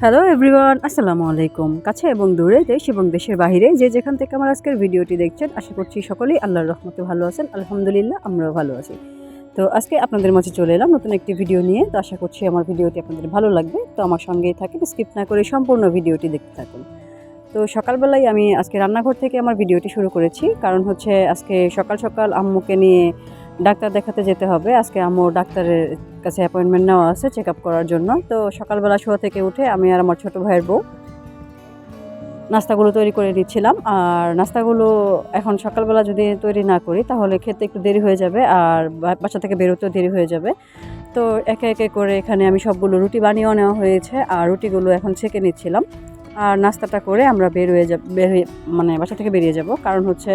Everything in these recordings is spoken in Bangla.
হ্যালো এভরিওয়ান, আসসালামু আলাইকুম। কাছে এবং দূরে, দেশ এবং দেশের বাইরে যে যেখান থেকে আমার আজকের ভিডিওটি দেখছেন, আশা করছি সকলেই আল্লাহর রহমতে ভালো আছেন। আলহামদুলিল্লাহ, আমরাও ভালো আছি। তো আজকে আপনাদের মাঝে চলে এলাম নতুন একটি ভিডিও নিয়ে। তো আশা করছি আমার ভিডিওটি আপনাদের ভালো লাগবে। তো আমার সঙ্গেই থাকেন, স্কিপ না করে সম্পূর্ণ ভিডিওটি দেখতে থাকুন। তো সকালবেলায় আমি আজকে রান্নাঘর থেকে আমার ভিডিওটি শুরু করেছি, কারণ হচ্ছে আজকে সকাল সকাল আম্মুকে নিয়ে ডাক্তার দেখাতে যেতে হবে। আজকে আম্মু ডাক্তারের কাছে অ্যাপয়েন্টমেন্ট নেওয়া আছে চেক আপ করার জন্য। তো সকালবেলা শোয়া থেকে উঠে আমি আর আমার ছোটো ভাইয়ের বউ নাস্তাগুলো তৈরি করে দিচ্ছিলাম। আর নাস্তাগুলো এখন সকালবেলা যদি তৈরি না করি তাহলে খেতে একটু দেরি হয়ে যাবে, আর বাসা থেকে বেরোতেও দেরি হয়ে যাবে। তো একে একে করে এখানে আমি সবগুলো রুটি বানিয়েও নেওয়া হয়েছে, আর রুটিগুলো এখন ছেঁকে নিচ্ছিলাম। আর নাস্তাটা করে আমরা মানে বাসা থেকে বেরিয়ে যাব, কারণ হচ্ছে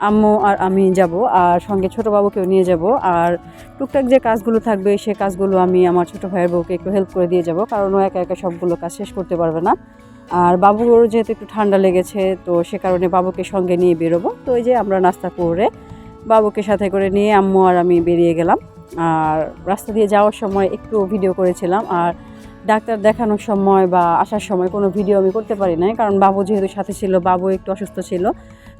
আম্মু আর আমি যাব, আর সঙ্গে ছোটো বাবুকেও নিয়ে যাব। আর টুকটাক যে কাজগুলো থাকবে সে কাজগুলো আমি আমার ছোটো ভাইয়ের বউকে একটু হেল্প করে দিয়ে যাব, কারণ ও একা একা সবগুলো কাজ শেষ করতে পারবে না। আর বাবুর যেহেতু একটু ঠান্ডা লেগেছে, তো সে কারণে বাবুকে সঙ্গে নিয়ে বেরোবো। তো এই যে আমরা নাস্তা করে বাবুকে সাথে করে নিয়ে আম্মু আর আমি বেরিয়ে গেলাম। আর রাস্তা দিয়ে যাওয়ার সময় একটু ভিডিও করেছিলাম, আর ডাক্তার দেখানোর সময় বা আসার সময় কোনো ভিডিও আমি করতে পারি নাই, কারণ বাবু যেহেতু সাথে ছিল, বাবু একটু অসুস্থ ছিল,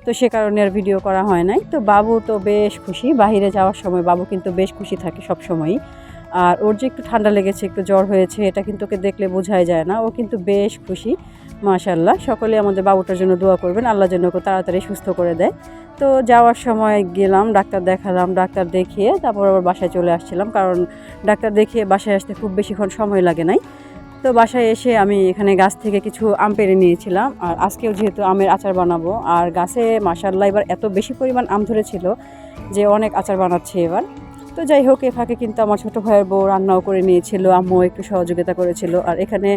তো সে কারণে আর ভিডিও করা হয় নাই। তো বাবু তো বেশ খুশি, বাইরে যাওয়ার সময় বাবু কিন্তু বেশ খুশি থাকে সব সময়ই। আর ওর যে একটু ঠান্ডা লেগেছে, একটু জ্বর হয়েছে, এটা কিন্তু ওকে দেখলে বোঝাই যায় না, ও কিন্তু বেশ খুশি। মাশাআল্লাহ, সকলে আমাদের বাবুটার জন্য দোয়া করবেন, আল্লাহ যেন ওকে তাড়াতাড়ি সুস্থ করে দেয়। তো যাওয়ার সময় গেলাম, ডাক্তার দেখালাম, ডাক্তার দেখিয়ে তারপর আবার বাসায় চলে আসছিলাম, কারণ ডাক্তার দেখিয়ে বাসায় আসতে খুব বেশিক্ষণ সময় লাগে নাই। তো বাসায় এসে আমি এখানে গাছ থেকে কিছু আম পেড়ে নিয়েছিলাম, আর আজকেও যেহেতু আমের আচার বানাবো, আর গাছে মাশাআল্লাহ এবার এত বেশি পরিমাণ আম ধরেছিল যে অনেক আচার বানাচ্ছে এবার। তো যাই হোক, এ ফাঁকে কিন্তু আমার ছোটো ভাইয়ের বউ রান্নাও করে নিয়েছিল, আম্মু একটু সহযোগিতা করেছিল। আর এখানে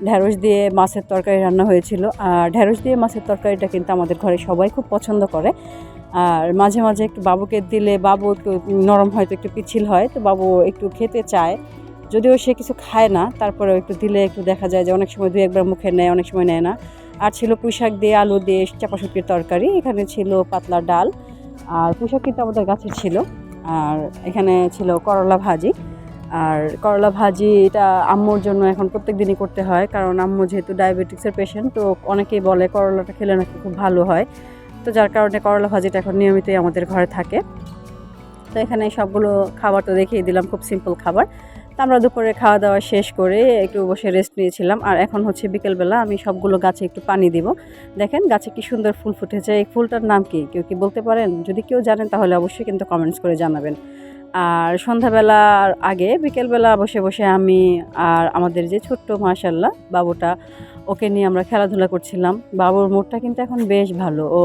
ঢ্যাঁড়স দিয়ে মাছের তরকারি রান্না হয়েছিল, আর ঢ্যাঁড়স দিয়ে মাছের তরকারিটা কিন্তু আমাদের ঘরে সবাই খুব পছন্দ করে। আর মাঝে মাঝে একটু বাবুকে দিলে বাবু একটু নরম হয়তো একটু পিচ্ছিল হয়, তো বাবু একটু খেতে চায়, যদিও সে কিছু খায় না, তারপরেও একটু দিলে একটু দেখা যায় যে অনেক সময় দুই একবার মুখে নেয়, অনেক সময় নেয় না। আর ছিল পুঁইশাক দিয়ে আলু দিয়ে চাপাশুটকির তরকারি, এখানে ছিল পাতলা ডাল, আর পুঁইশাক কিন্তু আমাদের গাছের ছিল। আর এখানে ছিল করলা ভাজি। আর করলা ভাজি এটা আম্মুর জন্য এখন প্রত্যেক দিনই করতে হয়, কারণ আম্মু যেহেতু ডায়াবেটিক্সের পেশেন্ট, তো অনেকেই বলে করলাটা খেলে নাকি খুব ভালো হয়। তো যার কারণে করলা ভাজিটা এখন নিয়মিতই আমাদের ঘরে থাকে। তো এখানে সবগুলো খাবার তো দেখিয়ে দিলাম, খুব সিম্পল খাবার। তো আমরা দুপুরে খাওয়া দাওয়া শেষ করে একটু বসে রেস্ট নিয়েছিলাম। আর এখন হচ্ছে বিকেলবেলা, আমি সবগুলো গাছে একটু পানি দিব। দেখেন গাছে কি সুন্দর ফুল ফুটেছে, এই ফুলটার নাম কি কেউ কি বলতে পারেন? যদি কেউ জানেন তাহলে অবশ্যই কিন্তু কমেন্টস করে জানাবেন। আর সন্ধ্যাবেলার আগে বিকেলবেলা বসে বসে আমি আর আমাদের যে ছোট্ট মাশাআল্লাহ বাবুটা, ওকে নিয়ে আমরা খেলাধুলা করছিলাম। বাবুর মুডটা কিন্তু এখন বেশ ভালো, ও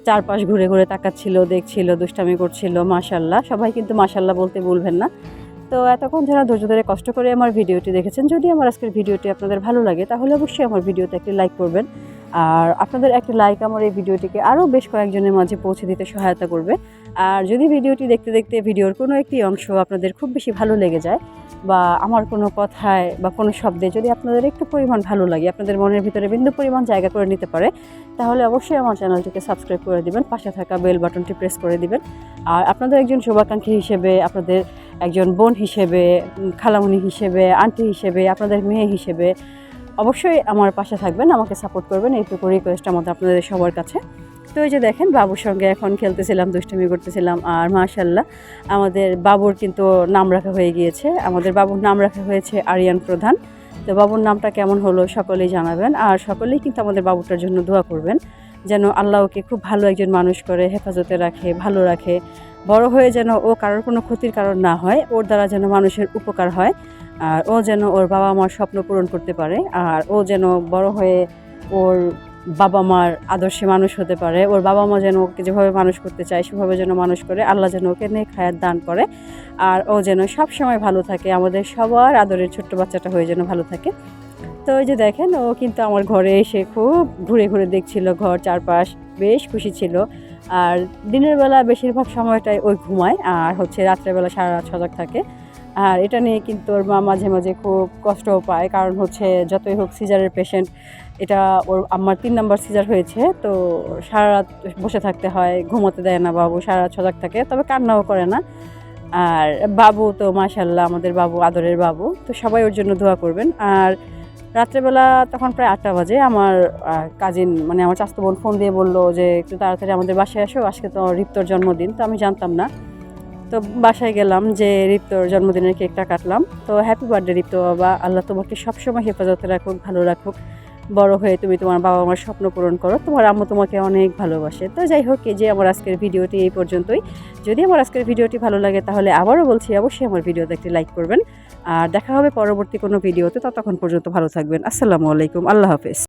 চারপাশ ঘুরে ঘুরে তাকাচ্ছিল, দেখছিল, দুষ্টামি করছিল। মাশাআল্লাহ, সবাই কিন্তু মাশাআল্লাহ বলতে ভুলবেন না। তো এতক্ষণ যারা ধৈর্য ধরে কষ্ট করে আমার ভিডিওটি দেখেছেন, যদি আমার আজকের ভিডিওটি আপনাদের ভালো লাগে তাহলে অবশ্যই আমার ভিডিওতে একটি লাইক করবেন। আর আপনাদের একটি লাইক আমার এই ভিডিওটিকে আরও বেশ কয়েকজনের মাঝে পৌঁছে দিতে সহায়তা করবে। আর যদি ভিডিওটি দেখতে দেখতে ভিডিওর কোনো একটি অংশ আপনাদের খুব বেশি ভালো লেগে যায়, বা আমার কোনো কথায় বা কোনো শব্দে যদি আপনাদের একটু পরিমাণ ভালো লাগে, আপনাদের মনের ভিতরে বিন্দু পরিমাণ জায়গা করে নিতে পারে, তাহলে অবশ্যই আমার চ্যানেলটিকে সাবস্ক্রাইব করে দিবেন, পাশে থাকা বেল বাটনটি প্রেস করে দিবেন। আর আপনাদের একজন শুভাকাঙ্ক্ষী হিসেবে, আপনাদের একজন বোন হিসেবে, খালামণি হিসেবে, আন্টি হিসেবে, আপনাদের মেয়ে হিসেবে অবশ্যই আমার পাশে থাকবেন, আমাকে সাপোর্ট করবেন, এইটুকু রিকোয়েস্ট আমাদের আপনাদের সবার কাছে। তো এই যে দেখেন বাবুর সঙ্গে এখন খেলতেছিলাম, দুষ্টুমি করতেছিলাম। আর মাশাআল্লাহ আমাদের বাবুর কিন্তু নাম রাখা হয়ে গিয়েছে, আমাদের বাবুর নাম রাখা হয়েছে আরিয়ান প্রধান। তো বাবুর নামটা কেমন হলো সকলেই জানাবেন, আর সকলেই কিন্তু আমাদের বাবুটার জন্য দোয়া করবেন, যেন আল্লাহ ওকে খুব ভালো একজন মানুষ করে হেফাজতে রাখে, ভালো রাখে। বড় হয়ে যেন ও কারোর কোনো ক্ষতির কারণ না হয়, ওর দ্বারা যেন মানুষের উপকার হয়, আর ও যেন ওর বাবা মার স্বপ্ন পূরণ করতে পারে, আর ও যেন বড় হয়ে ওর বাবা মার আদর্শে মানুষ হতে পারে, ওর বাবা মা যেন ওকে যেভাবে মানুষ করতে চায় সেভাবে যেন মানুষ করে, আল্লাহ যেন ওকে নেক হায়াত দান করে, আর ও যেন সব সময় ভালো থাকে, আমাদের সবার আদরের ছোট্ট বাচ্চাটা হয়ে যেন ভালো থাকে। তো ওই যে দেখেন ও কিন্তু আমার ঘরে এসে খুব ঘুরে ঘুরে দেখছিল, ঘর চারপাশ বেশ খুশি ছিল। আর দিনের বেলা বেশিরভাগ সময়টাই ওই ঘুমায়, আর হচ্ছে রাত্রেবেলা সারা রাত সজাগ থাকে। আর এটা নিয়ে কিন্তু ওর মা মাঝে মাঝে খুব কষ্টও পায়, কারণ হচ্ছে যতই হোক সিজারের পেশেন্ট, এটা ওর আমার 3 নাম্বার সিজার হয়েছে, তো সারা রাত বসে থাকতে হয়, ঘুমোতে দেয় না বাবু, সারা রাত সজাগ থাকে, তবে কান্নাও করে না। আর বাবু তো মাশাআল্লাহ আমাদের বাবু আদরের বাবু, তো সবাই ওর জন্য দোয়া করবেন। আর রাত্রেবেলা তখন প্রায় 8টা বাজে আমার কাজিন মানে আমার চাচাতো বোন ফোন দিয়ে বললো যে একটু তাড়াতাড়ি আমাদের বাসায় আসো, আজকে তো রিপ্তর জন্মদিন। তো আমি জানতাম না, তো বাসায় গেলাম, যে রিপ্তর জন্মদিনের কেকটা কাটলাম। তো হ্যাপি বার্থডে রিপ্ত বাবা, আল্লাহ তোমাকে সবসময় হেফাজতে রাখুক, ভালো রাখুক, বড় হয়ে তুমি তোমার বাবা মার স্বপ্ন পূরণ করো, তোমার আম্মু তোমাকে অনেক ভালোবাসে। তো যাই হোক, এই যে আমার আজকের ভিডিওটি এই পর্যন্তই। যদি আমার আজকের ভিডিওটি ভালো লাগে তাহলে আবারও বলছি অবশ্যই আমার ভিডিওতে একটি লাইক করবেন। আর দেখা হবে পরবর্তী কোনো ভিডিওতে, ততক্ষণ পর্যন্ত ভালো থাকবেন। আসসালামু আলাইকুম, আল্লাহ হাফেজ।